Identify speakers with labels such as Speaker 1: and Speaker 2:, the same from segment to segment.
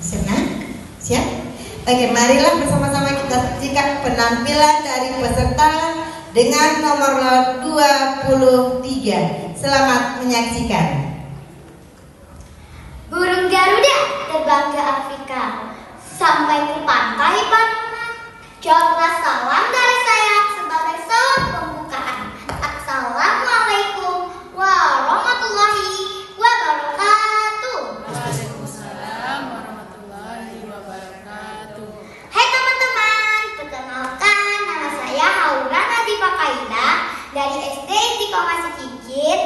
Speaker 1: Senang? Siap? Oke, marilah bersama-sama kita saksikan penampilan dari peserta dengan nomor 23. Selamat menyaksikan.
Speaker 2: Burung Garuda terbang ke Afrika, sampai ke pantai Panama. Jawablah salam dari saya sebagai salam pembukaan. Assalamualaikum warahmatullahi wabarakatuh.
Speaker 3: Waalaikumsalam warahmatullahi wabarakatuh.
Speaker 2: Hai teman-teman, perkenalkan nama saya Haura Nadifa Kaila dari SD Istiqomah Cikicir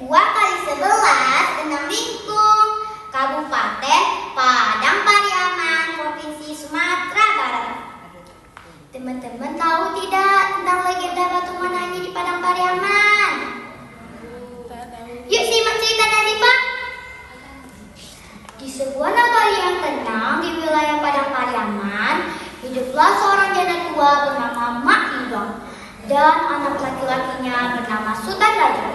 Speaker 2: 2x11 Enam Lingkung, Kabupaten Padang Pariaman, Provinsi Sumatera Barat. Teman-teman tahu tidak tentang legenda Batu Mananyi di Padang Pariaman? Yuk simak cerita dari Pak. Di sebuah nagari yang tenang di wilayah Padang Pariaman, hiduplah seorang janda tua bernama Mak Indong dan anak laki-lakinya bernama Sultan Raja.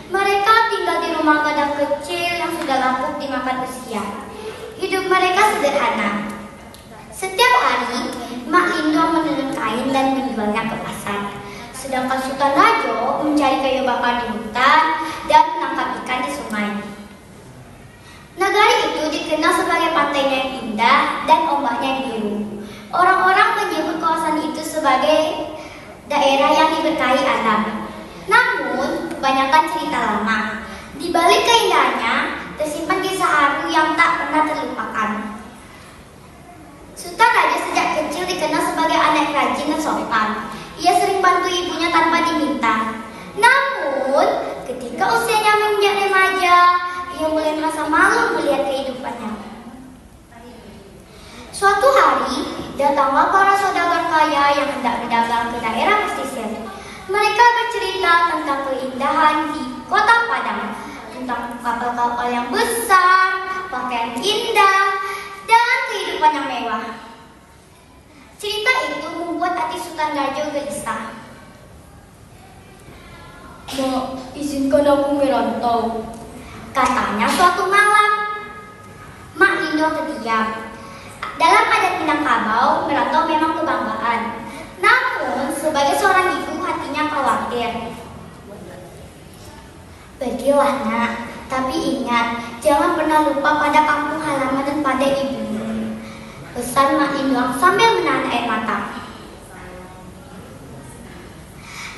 Speaker 2: Mereka tinggal di rumah gadang kecil yang sudah lapuk dimakan usia. Hidup mereka sederhana. Setiap hari, Mak Indong menenun kain dan menjualnya ke pasar. Sedangkan Sultan Rajo mencari kayu bakar di hutan dan menangkap ikan di sungai. Nagari itu dikenal sebagai pantainya yang indah dan ombaknya yang biru. Orang-orang menyebut kawasan itu sebagai daerah yang diberkahi alam. Namun, kebanyakan cerita lama. Di balik keindahannya, tersimpan kisah haru yang tak pernah terlupakan. Sultan Raja sejak kecil dikenal sebagai anak rajin dan sopan. Ia sering bantu ibunya tanpa diminta. Namun, ketika usianya menginjak remaja, ia mulai merasa malu melihat kehidupannya. Suatu hari, datanglah para saudagar kaya yang hendak berdagang ke daerah pesisir. Mereka bercerita tentang keindahan di kota Padang, tentang kapal-kapal yang besar, pakaian indah, dan kehidupan yang mewah. Cerita itu membuat hati Sultan Raja gelisah. "Mak, izinkan aku merantau," katanya suatu malam. Mak Indong terdiam. Dalam adat Minangkabau, merantau memang kebanggaan. Namun, sebagai seorang ibu, hatinya khawatir. "Pergilah nak, tapi ingat, jangan pernah lupa pada kampung halaman dan pada ibumu," pesan Mak Indong sambil menahan air mata.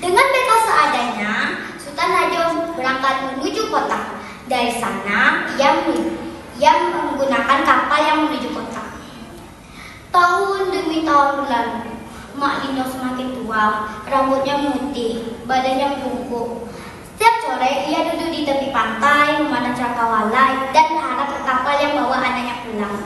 Speaker 2: Dengan bekal seadanya, Sultan Raja berangkat menuju kota. Dari sana, ia menggunakan kapal yang menuju kota. Tahun demi tahun berlalu. Mak Indong semakin tua, rambutnya memutih, badannya bungkuk. Setiap sore ia duduk di tepi pantai, memandang cakrawala dan berharap ke kapal yang bawa anaknya pulang.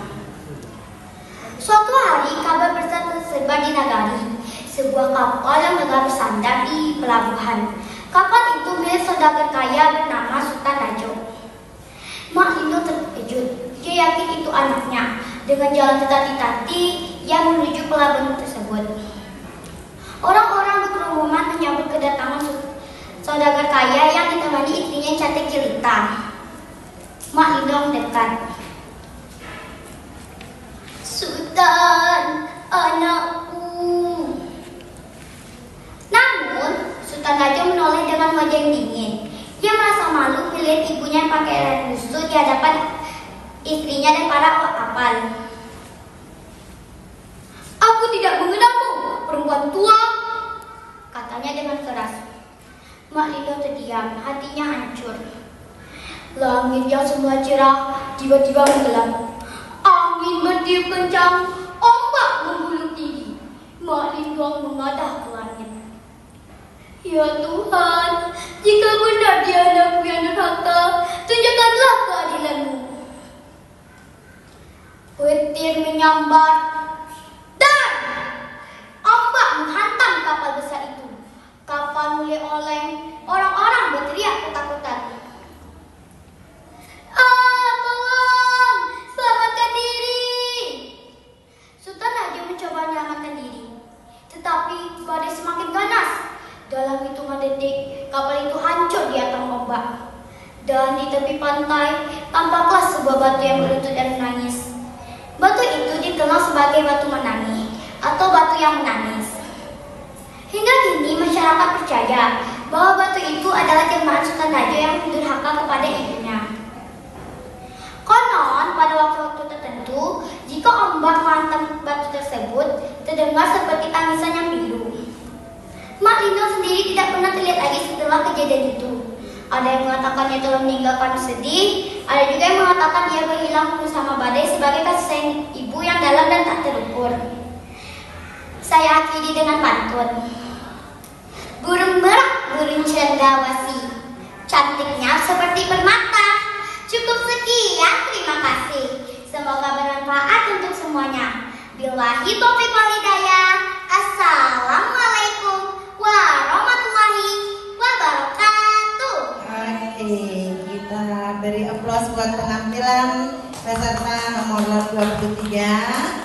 Speaker 2: Suatu hari kabar besar tersebar di nagari. Sebuah kapal yang megah bersandar di pelabuhan. Kapal itu milik saudagar kaya bernama Sultan Raja. Mak Indong terkejut. Dia yakin itu anaknya. Dengan jalan tertati-tati, ia menuju pelabuhan tersebut. Orang-orang berkerumunan menyambut kedatangan saudagar kaya yang ditemani istrinya yang cantik jelita. Mak Indong dekat. "Sultan, anakku." Namun, Sultan Raja menoleh dengan wajah yang dingin. Ia merasa malu melihat ibunya yang pakai busuk di hadapan istrinya dan para awak kapal. "Aku tidak mengenalmu, perempuan tua," katanya dengan keras. Mak Indong terdiam, hatinya hancur. Langit yang semula cerah tiba-tiba menggelap. Angin bertiup kencang, ombak menggulung tinggi. Mak Indong mengadah ke langit. "Ya Tuhan, jika benar dia anakku yang durhaka, tunjukkanlah keadilan-Mu." Petir menyambar dan ombak menghantam kapal besar itu. Kapal mulai oleng, orang-orang berteriak ketakutan. "Tolong, selamatkan diri!" Sultan Raja mencoba menyelamatkan diri, tetapi badai semakin ganas. Dalam hitungan detik, kapal itu hancur di atas ombak. Dan di tepi pantai, tampaklah sebuah batu yang berlutut dan menangis. Batu itu dikenal sebagai batu menangis atau batu yang menangis. Hingga kini masyarakat percaya bahwa batu itu adalah jelmaan Sultan Raja yang durhaka kepada ibunya. Konon pada waktu-waktu tertentu, jika ombak menghantam batu tersebut, terdengar seperti tangisan yang biru. Mak Lino sendiri tidak pernah terlihat lagi setelah kejadian itu. Ada yang mengatakannya telah meninggal karena sedih, ada juga yang mengatakan dia berhilang bersama badai sebagai kasih sayang ibu yang dalam dan tak terukur. Saya akhiri dengan pantun. Burung merak, burung cendrawasih, cantiknya seperti permata. Cukup sekian, terima kasih. Semoga bermanfaat untuk semuanya. Billahi taufiq wal hidayah. Assalamualaikum warahmatullahi wabarakatuh.
Speaker 1: Oke, kita beri aplaus buat penampilan peserta nomor 23.